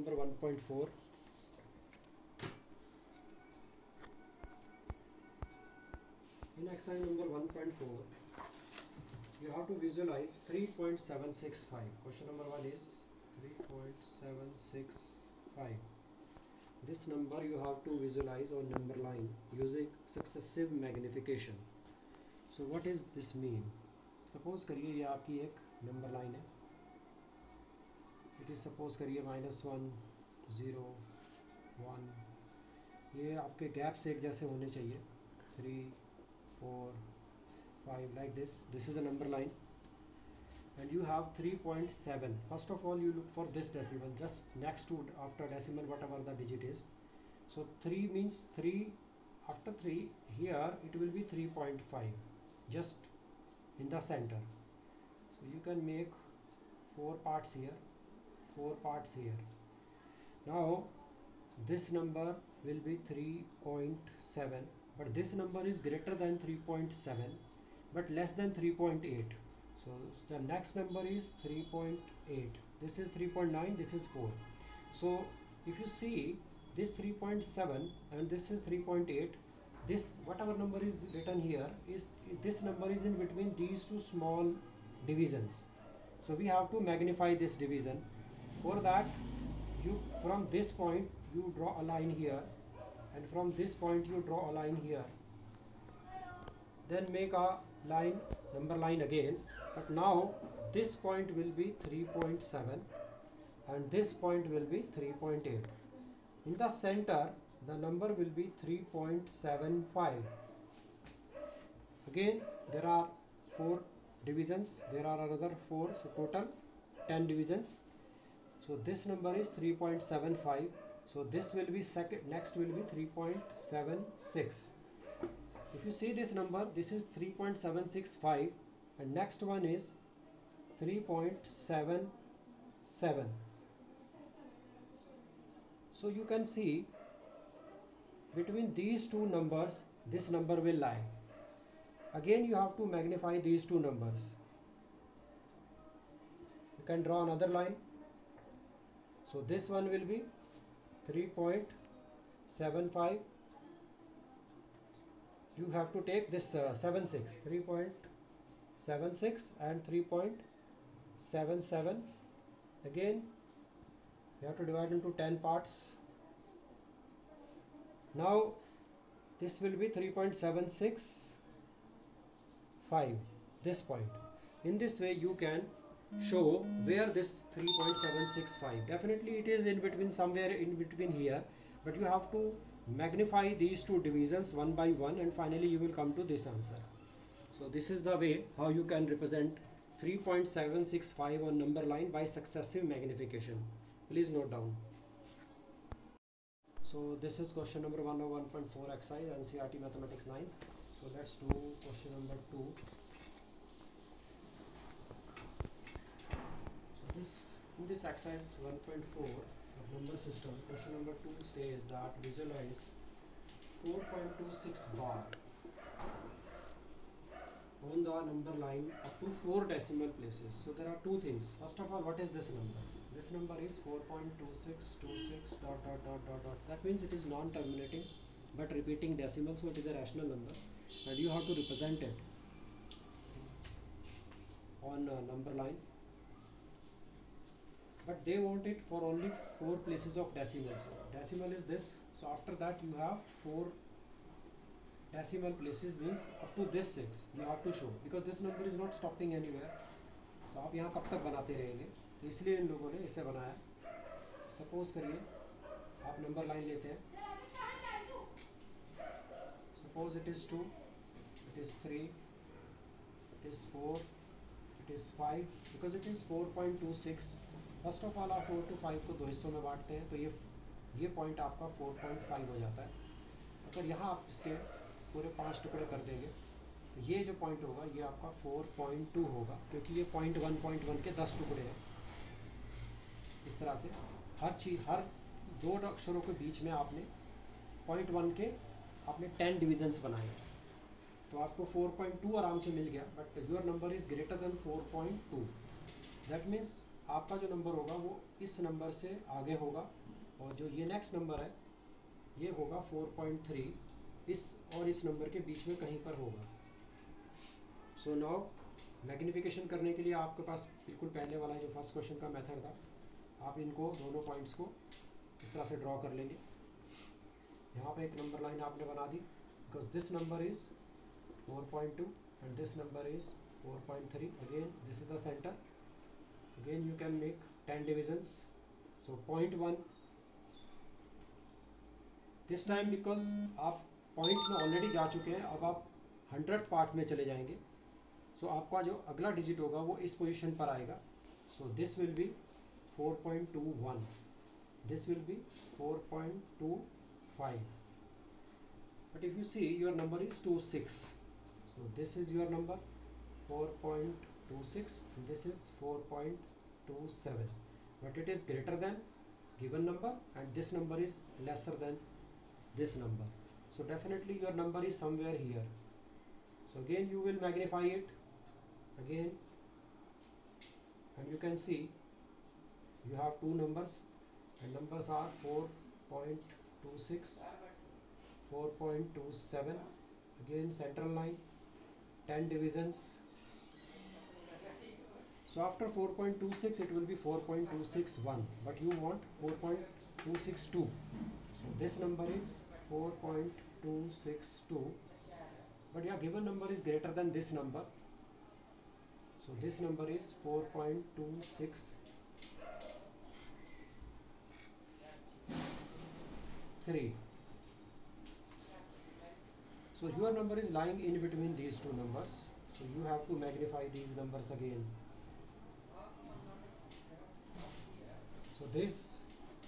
number 1.4. In exercise number 1.4, you have to visualize 3.765. Question number 1 is 3.765. This number you have to visualize on number line using successive magnification. So what is this mean? Suppose करिए ये आपकी एक number line है. It is suppose करिए -1 0 1. ये आपके gaps एक जैसे होने चाहिए. 3 4 5 like this. This is a number line and you have 3.7. First of all you look for this decimal just next to after decimal whatever the digit is. So 3 means 3, after 3 here it will be 3.5 just in the center. So you can make 4 parts here, 4 parts here. Now this number will be 3.7, but this number is greater than 3.7 but less than 3.8. So the next number is 3.8. This is 3.9, this is 4. So if you see this 3.7 and this is 3.8, this whatever number is written here is this number is in between these two small divisions. So we have to magnify this division. For that you from this point you draw a line here and from this point you draw a line here, then make a line, number line again, but now this point will be 3.7 and this point will be 3.8. In the center the number will be 3.75. Again there are 4 divisions, there are another 4, so total 10 divisions. So this number is 3.75. So this will be second, next will be 3.76. If you see this number, this is 3.765 and next one is 3.77. So you can see between these two numbers this number will lie. Again you have to magnify these two numbers. You can draw another line. So this one will be 3.75. You have to take this 76, 3.76 and 3.77. Again you have to divide into 10 parts. Now this will be 3.765, this point. In this way you can show where this 3.765, definitely it is in between, somewhere in between here, but you have to magnify these two divisions one by one and finally you will come to this answer. So this is the way how you can represent 3.765 on number line by successive magnification. Please note down. So this is question number 101.4 exercise NCERT Mathematics 9th. So let's do question number 2. In this exercise 1.4 of number system, question number 2 says that visualize 4.26 bar on the number line up to 4 decimal places. So there are two things. First of all, what is this number? This number is 4.2626 dot dot dot dot dot. That means it is non-terminating but repeating decimal, so it is a rational number and you have to represent it on a number line. But they want it for only 4 places of decimal. So decimal is this, so after that you have 4 decimal places, means up to this 6 you have to show, because this number is not stopping anywhere. तो आप यहाँ कब तक बनाते रहेंगे, तो इसलिए इन लोगों ने इसे बनाया. सपोज करिए आप नंबर लाइन लेते हैं. Suppose it is 2, it is 3, it is 4, it is 5, because it is 4.26. First of all आप 4 to 5 को 2 हिस्सों में बांटते हैं, तो ये पॉइंट आपका 4.5 हो जाता है. अगर यहाँ आप इसके पूरे 5 टुकड़े कर देंगे तो ये जो पॉइंट होगा ये आपका 4.2 होगा, क्योंकि ये पॉइंट 1.1 के 10 टुकड़े हैं. इस तरह से हर चीज़, हर 2 अक्षरों के बीच में आपने 0.1 के आपने 10 डिविजन्स बनाए, तो आपको 4.2 आराम से मिल गया. But your number is greater than 4.2. That means आपका जो नंबर होगा वो इस नंबर से आगे होगा, और जो ये नेक्स्ट नंबर है ये होगा 4.3, इस और इस नंबर के बीच में कहीं पर होगा। सो नाउ मैग्नीफिकेशन करने के लिए आपके पास बिल्कुल पहले वाला जो फर्स्ट क्वेश्चन का मेथड था, आप इनको दोनों पॉइंट्स को इस तरह से ड्रॉ कर लेंगे। यहाँ पे एक नंबर लाइन आपने बना दी, because this number is 4.2 and this number is 4.3. Again this is the center. Again you can make 10 divisions. So 0.1 this time, because आप पॉइंट में ऑलरेडी जा चुके हैं, अब आप 100th पार्ट में चले जाएंगे। सो आपका जो अगला डिजिट होगा वो इस पोजीशन पर आएगा। So this will be 4.21, this will be 4.25, but if you see your number is 26, so this is your number 4.26 and this is 4.27, but it is greater than given number and this number is lesser than this number, so definitely your number is somewhere here. So again you will magnify it again, and you can see you have two numbers, and numbers are 4.26, 4.27. Again central line, 10 divisions. So after 4.26 it will be 4.261, but you want 4.262. So this number is 4.262, but your given number is greater than this number. So this number is 4.263. So your number is lying in between these two numbers. So you have to magnify these numbers again. So this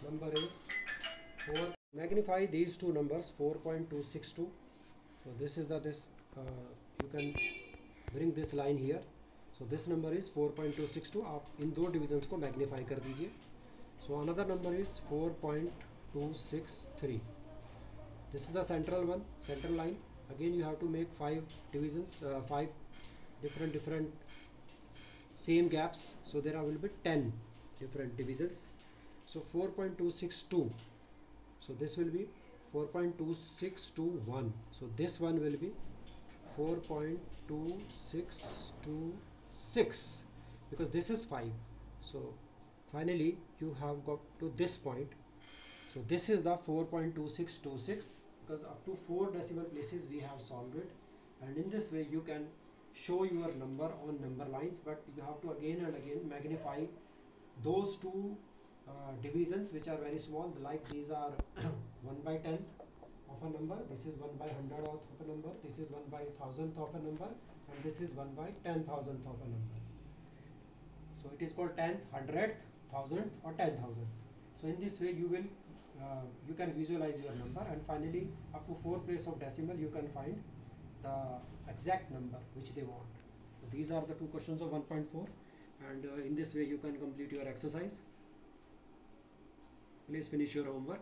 number is 4. Magnify these two numbers 4.262. So this is you can bring this line here. So this number is 4.262. आप इन दो divisions को magnify कर दीजिए. So another number is 4.263. This is the central line. Again you have to make 5 divisions, 5 different same gaps. So there will be 10 different divisions. So 4.262. So this will be 4.2621. So this one will be 4.2626, because this is 5. So finally you have got to this point. So this is the 4.2626, because up to 4 decimal places we have solved it, and in this way you can show your number on number lines, but you have to again and again magnify those two divisions which are very small, like these are 1 by 10th of a number, this is 1 by 100th of a number, this is 1 by 1000th of a number, and this is 1 by 10,000th of a number. So it is called 10th, 100th, 1000th or 10,000th. So in this way you will you can visualize your number, and finally up to 4 place of decimal you can find the exact number which they want. So these are the two questions of 1.4, and in this way you can complete your exercise. Please finish your homework.